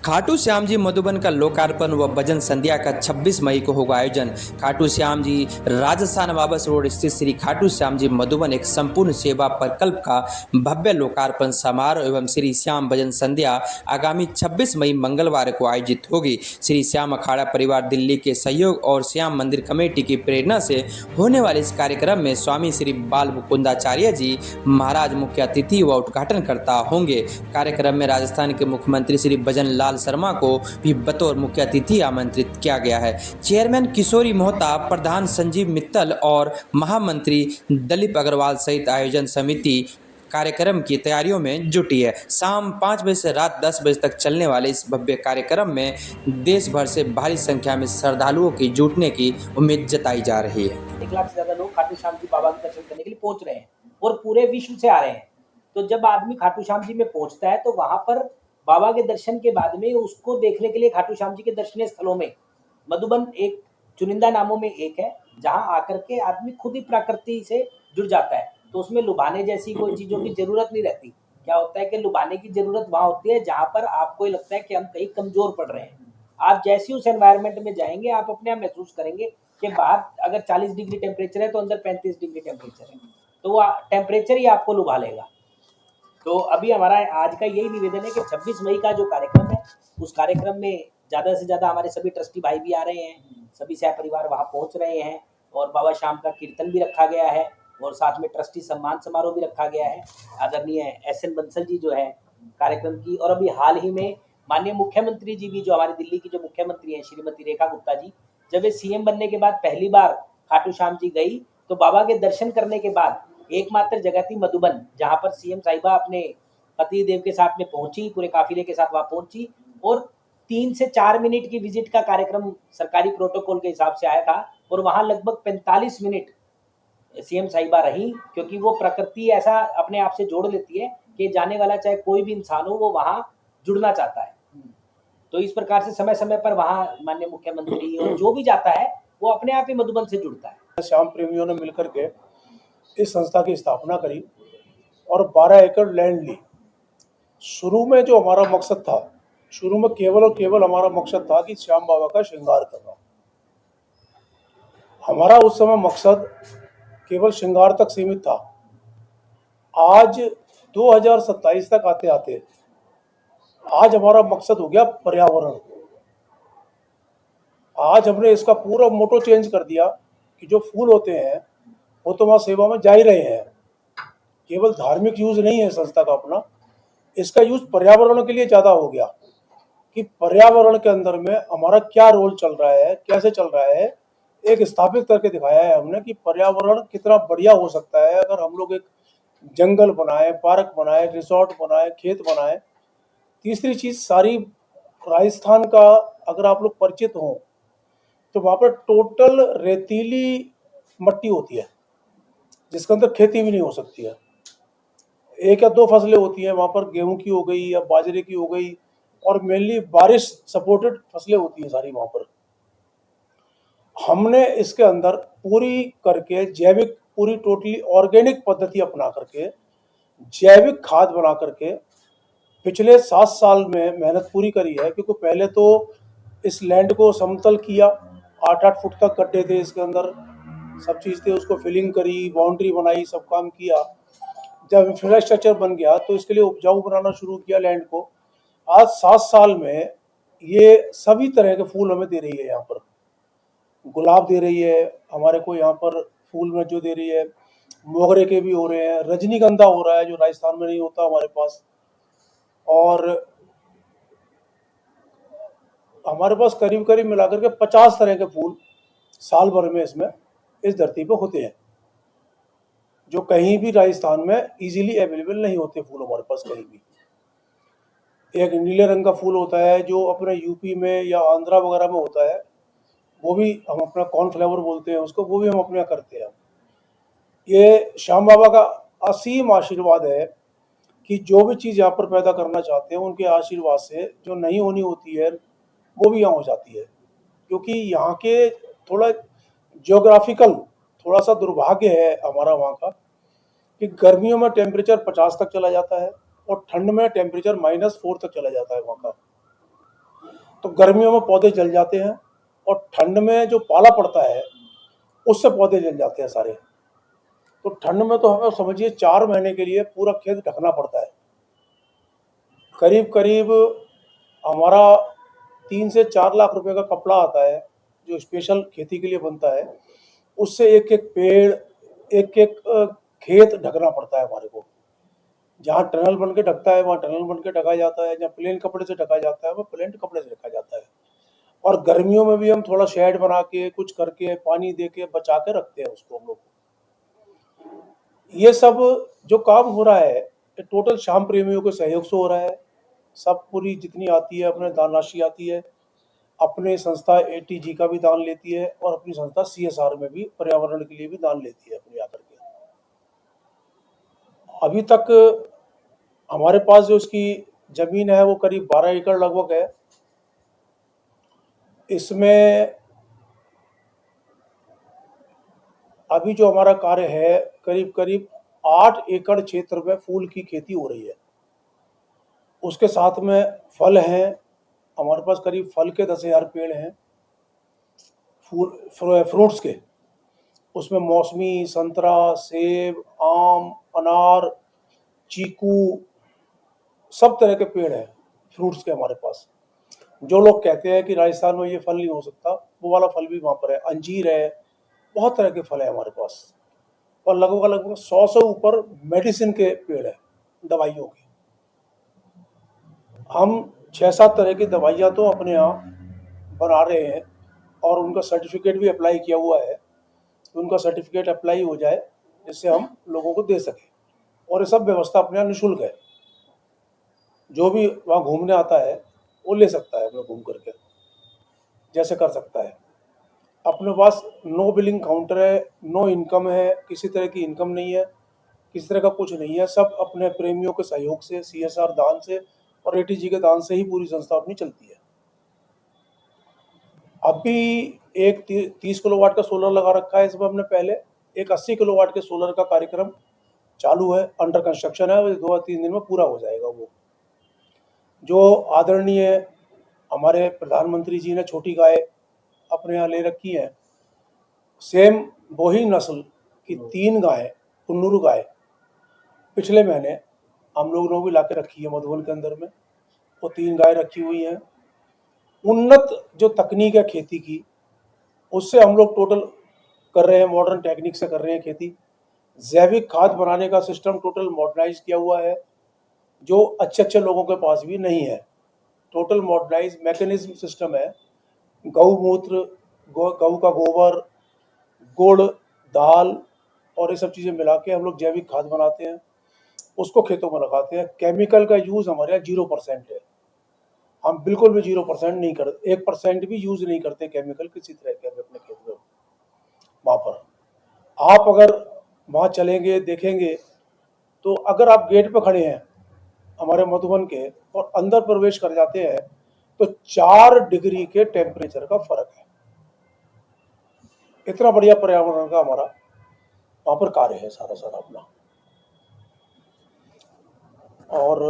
खाटू श्याम जी मधुबन का लोकार्पण व भजन संध्या का 26 मई को होगा आयोजन। खाटू श्याम जी राजस्थान वाबस रोड स्थित श्री खाटू श्याम जी मधुबन एक संपूर्ण सेवा प्रकल्प का भव्य लोकार्पण समारोह एवं श्री श्याम भजन संध्या आगामी 26 मई मंगलवार को आयोजित होगी। श्री श्याम अखाड़ा परिवार दिल्ली के सहयोग और श्याम मंदिर कमेटी की प्रेरणा से होने वाले इस कार्यक्रम में स्वामी श्री बाल मुकुंदाचार्य जी महाराज मुख्य अतिथि व उद्घाटनकर्ता होंगे। कार्यक्रम में राजस्थान के मुख्यमंत्री श्री भजन लाल शर्मा को भी बतौर मुख्य अतिथि आमंत्रित किया गया है। चेयरमैन किशोरी मोहता, प्रधान संजीव मित्तल और महामंत्री दिलीप अग्रवाल सहित आयोजन समिति कार्यक्रम की तैयारियों में जुटी है। शाम 5 बजे से रात 10 बजे तक चलने वाले इस भव्य कार्यक्रम में देश भर से भारी संख्या में श्रद्धालुओं की जुटने की उम्मीद जताई जा रही है। 1 लाख से ज्यादा लोग खाटू श्याम जी बाबा के दर्शन करने के लिए पहुंच रहे हैं और पूरे विश्व से आ रहे हैं। तो जब आदमी खाटू श्याम जी में पहुंचता है तो वहां पर बाबा के दर्शन के बाद में उसको देखने के लिए खाटू श्याम जी के दर्शनीय स्थलों में मधुबन एक चुनिंदा नामों में एक है, जहां आकर के आदमी खुद ही प्रकृति से जुड़ जाता है। तो उसमें लुभाने जैसी कोई चीजों की जरूरत नहीं रहती। क्या होता है कि लुभाने की जरूरत वहां होती है जहां पर आपको लगता है कि हम कहीं कमजोर पड़ रहे हैं। आप जैसे उस एनवायरनमेंट में जाएंगे, आप अपने आप महसूस करेंगे कि बाहर अगर 40 डिग्री टेम्परेचर है तो अंदर 35 डिग्री टेम्परेचर है, तो वो टेम्परेचर ही आपको लुभा लेगा। तो अभी हमारा आज का यही निवेदन है कि 26 मई का जो कार्यक्रम है, उस कार्यक्रम में ज़्यादा से ज़्यादा हमारे सभी ट्रस्टी भाई भी आ रहे हैं, सभी सह परिवार वहाँ पहुँच रहे हैं और बाबा श्याम का कीर्तन भी रखा गया है और साथ में ट्रस्टी सम्मान समारोह भी रखा गया है। आदरणीय SN बंसल जी जो है कार्यक्रम की, और अभी हाल ही में माननीय मुख्यमंत्री जी भी, जो हमारे दिल्ली की जो मुख्यमंत्री हैं श्रीमती रेखा गुप्ता जी, जब वे CM बनने के बाद पहली बार खाटू श्याम जी गई तो बाबा के दर्शन करने के बाद एकमात्र जगह थी मधुबन, जहां पर CM साहिबा अपने पति देव के साथ में पहुंची, पूरे काफिले के साथ वहां पहुंची और 3 से 4 मिनट की विजिट का कार्यक्रम सरकारी प्रोटोकॉल के हिसाब से आया था और वहां लगभग 45 मिनट CM साहिबा रही, क्योंकि वो प्रकृति ऐसा अपने आप से जोड़ लेती है कि जाने वाला चाहे कोई भी इंसान हो वो वहां जुड़ना चाहता है। तो इस प्रकार से समय समय पर वहां माननीय मुख्यमंत्री और जो भी जाता है वो अपने आप ही मधुबन से जुड़ता है। श्याम प्रेमियों ने मिलकर के इस संस्था की स्थापना करी और 12 एकड़ लैंड ली। शुरू में जो हमारा मकसद था, शुरू में केवल और केवल हमारा मकसद था कि श्याम बाबा का श्रृंगार करना। हमारा उस समय मकसद केवल श्रृंगार तक सीमित था। आज 2027 तक आते आते आज हमारा मकसद हो गया पर्यावरण। आज हमने इसका पूरा मोटो चेंज कर दिया कि जो फूल होते हैं वो तो वहाँ सेवा में जा ही रहे हैं, केवल धार्मिक यूज नहीं है संस्था का अपना, इसका यूज पर्यावरण के लिए ज़्यादा हो गया कि पर्यावरण के अंदर में हमारा क्या रोल चल रहा है, कैसे चल रहा है, एक स्थापित करके दिखाया है हमने कि पर्यावरण कितना बढ़िया हो सकता है अगर हम लोग एक जंगल बनाए, पार्क बनाए, रिसोर्ट बनाए, खेत बनाए। तीसरी चीज, सारी राजस्थान का अगर आप लोग परिचित हों तो वहाँ पर टोटल रेतीली मट्टी होती है जिसके अंदर खेती भी नहीं हो सकती है। 1 या 2 फसलें होती हैं वहाँ पर, गेहूं की हो गई या बाजरे की हो गई, और मेनली बारिश सपोर्टेड फसलें होती हैं सारी वहाँ पर। हमने इसके अंदर पूरी करके जैविक, पूरी टोटली ऑर्गेनिक पद्धति अपना करके जैविक खाद बना करके पिछले 7 साल में मेहनत पूरी करी है। क्योंकि पहले तो इस लैंड को समतल किया, 8-8 फुट तक गड्ढे थे इसके अंदर, सब चीज़ थे, उसको फिलिंग करी, बाउंड्री बनाई, सब काम किया। जब इंफ्रास्ट्रक्चर बन गया तो इसके लिए उपजाऊ बनाना शुरू किया लैंड को। आज 7 साल में ये सभी तरह के फूल हमें दे रही है। यहाँ पर गुलाब दे रही है हमारे को, यहाँ पर फूल में जो दे रही है, मोगरे के भी हो रहे हैं, रजनीगंधा हो रहा है जो राजस्थान में नहीं होता हमारे पास, और हमारे पास करीब करीब मिलाकर के 50 तरह के फूल साल भर में इसमें इस धरती पे होते हैं, जो कहीं भी राजस्थान में इजीली अवेलेबल नहीं होते फूल हमारे पास कहीं भी। एक नीले रंग का फूल होता है जो अपने यूपी में या आंध्रा वगैरह में होता है, वो भी हम अपना कॉर्नफ्लावर बोलते हैं उसको, वो भी हम अपने यहाँ करते हैं। ये श्याम बाबा का असीम आशीर्वाद है कि जो भी चीज़ यहाँ पर पैदा करना चाहते हैं उनके आशीर्वाद से जो नहीं होनी होती है वो भी यहाँ हो जाती है। क्योंकि यहाँ के थोड़ा ज्योग्राफिकल थोड़ा सा दुर्भाग्य है हमारा वहाँ का कि गर्मियों में टेम्परेचर 50 तक चला जाता है और ठंड में टेम्परेचर -4 तक चला जाता है वहाँ का। तो गर्मियों में पौधे जल जाते हैं और ठंड में जो पाला पड़ता है उससे पौधे जल जाते हैं सारे। तो ठंड में तो हमें समझिए 4 महीने के लिए पूरा खेत ढकना पड़ता है। करीब करीब हमारा 3 से 4 लाख रुपए का कपड़ा आता है जो स्पेशल खेती के लिए बनता है। उससे एक एक पेड़, एक एक खेत ढकना पड़ता है हमारे को। जहाँ टनल बन के ढकता है वहाँ टनल बन के ढका जाता है, जहाँ प्लेन कपड़े से ढका जाता है वहाँ प्लेन कपड़े से ढका जाता है। और गर्मियों में भी हम थोड़ा शेड बना के कुछ करके पानी दे के बचा के रखते हैं उसको हम लोग। ये सब जो काम हो रहा है ये टोटल श्याम प्रेमियों के सहयोग से हो रहा है। सब पूरी जितनी आती है अपने दान राशि आती है, अपने संस्था ATG का भी दान लेती है और अपनी संस्था CSR में भी पर्यावरण के लिए भी दान लेती है अपनी आकर के। अभी तक हमारे पास जो उसकी जमीन है वो करीब 12 एकड़ लगभग है। इसमें अभी जो हमारा कार्य है करीब करीब 8 एकड़ क्षेत्र में फूल की खेती हो रही है। उसके साथ में फल हैं, हमारे पास करीब फल के 10,000 पेड़ हैं फ्रूट्स के। उसमें मौसमी, संतरा, सेब, आम, अनार, चीकू, सब तरह के पेड़ हैं फ्रूट्स के हमारे पास। जो लोग कहते हैं कि राजस्थान में ये फल नहीं हो सकता, वो वाला फल भी वहाँ पर है। अंजीर है, बहुत तरह के फल है हमारे पास। और लगभग लगभग 100 से ऊपर मेडिसिन के पेड़ है, दवाइयों के। हम 6-7 तरह की दवाइयाँ तो अपने यहाँ बना रहे हैं और उनका सर्टिफिकेट भी अप्लाई किया हुआ है। उनका सर्टिफिकेट अप्लाई हो जाए जिससे हम लोगों को दे सकें। और ये सब व्यवस्था अपने यहाँ निःशुल्क है। जो भी वहाँ घूमने आता है वो ले सकता है, अपने घूम करके जैसे कर सकता है। अपने पास नो बिलिंग काउंटर है, नो इनकम है, किसी तरह की इनकम नहीं है, किसी तरह का कुछ नहीं है। सब अपने प्रेमियों के सहयोग से, CSR दान से और ATG के दान से ही पूरी संस्था अपनी चलती है। अभी एक 30 किलोवाट का सोलर लगा रखा है इसमें हमने पहले। एक 80 किलोवाट के सोलर का कार्यक्रम चालू है, अंडर कंस्ट्रक्शन है, 2-3 दिन में पूरा हो जाएगा वो। जो आदरणीय हमारे प्रधानमंत्री जी ने छोटी गाय अपने यहाँ ले रखी है, सेम वही नस्ल की 3 गाय, कुन्नूर गाय पिछले महीने हम लोगों ने भी ला के रखी है मधुबन के अंदर में। वो 3 गाय रखी हुई हैं। उन्नत जो तकनीक है खेती की, उससे हम लोग टोटल कर रहे हैं, मॉडर्न टेक्निक से कर रहे हैं खेती। जैविक खाद बनाने का सिस्टम टोटल मॉडर्नाइज किया हुआ है, जो अच्छे अच्छे लोगों के पास भी नहीं है। टोटल मॉडर्नाइज मैकेनिज्म सिस्टम है। गौमूत्र, गऊ का गोबर, गुड़, दाल और ये सब चीज़ें मिला के हम लोग जैविक खाद बनाते हैं, उसको खेतों में लगाते हैं। केमिकल का यूज़ हमारे यहाँ 0% है। हम बिल्कुल भी 0% नहीं करते, 1% भी यूज़ नहीं करते केमिकल किसी तरह के अपने खेत में। वहाँ पर आप अगर वहाँ चलेंगे देखेंगे तो अगर आप गेट पर खड़े हैं हमारे मधुबन के और अंदर प्रवेश कर जाते हैं तो 4 डिग्री के टेम्परेचर का फर्क है। इतना बढ़िया पर्यावरण का हमारा वहाँ पर कार्य है सारा सारा अपना। और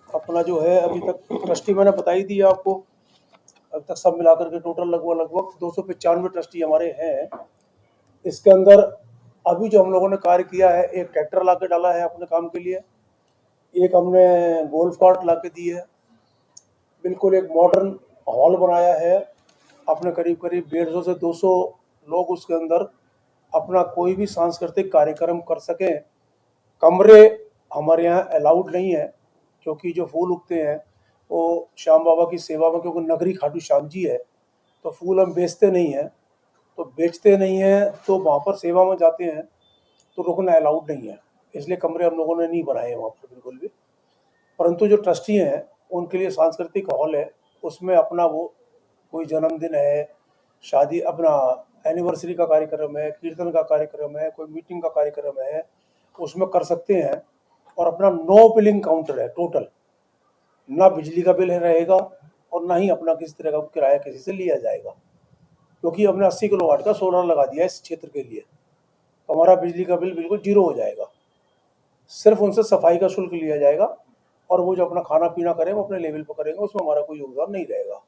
अपना जो है अभी तक ट्रस्टी मैंने बता ही दिया आपको। अभी तक सब मिलाकर के टोटल लगभग 295 ट्रस्टी हमारे हैं। इसके अंदर अभी जो हम लोगों ने कार्य किया है, एक ट्रैक्टर ला के डाला है अपने काम के लिए, एक हमने गोल्फ कार्ट ला के दी है, बिल्कुल एक मॉडर्न हॉल बनाया है। अपने करीब करीब 150 से 200 लोग उसके अंदर अपना कोई भी सांस्कृतिक कार्यक्रम कर सकें। कमरे हमारे यहाँ अलाउड नहीं है क्योंकि जो फूल उगते हैं वो श्याम बाबा की सेवा में, क्योंकि नगरी खाटू श्याम जी है तो फूल हम बेचते नहीं हैं। तो बेचते नहीं हैं तो वहाँ पर सेवा में जाते हैं तो रुकना अलाउड नहीं है, इसलिए कमरे हम लोगों ने नहीं बनाए हैं वहाँ पर बिल्कुल भी। परंतु जो ट्रस्टी हैं उनके लिए सांस्कृतिक हॉल है, उसमें अपना वो कोई जन्मदिन है, शादी, अपना एनिवर्सरी का कार्यक्रम है, कीर्तन का कार्यक्रम है, कोई मीटिंग का कार्यक्रम है, उसमें कर सकते हैं। और अपना नो बिलिंग काउंटर है टोटल, ना बिजली का बिल रहेगा और ना ही अपना किसी तरह का किराया किसी से लिया जाएगा, क्योंकि हमने 80 किलोवाट का सोलर लगा दिया है इस क्षेत्र के लिए। तो हमारा बिजली का बिल बिल्कुल 0 हो जाएगा। सिर्फ उनसे सफाई का शुल्क लिया जाएगा और वो जो अपना खाना पीना करें वो अपने लेवल पर करेंगे, उसमें हमारा कोई योगदान नहीं रहेगा।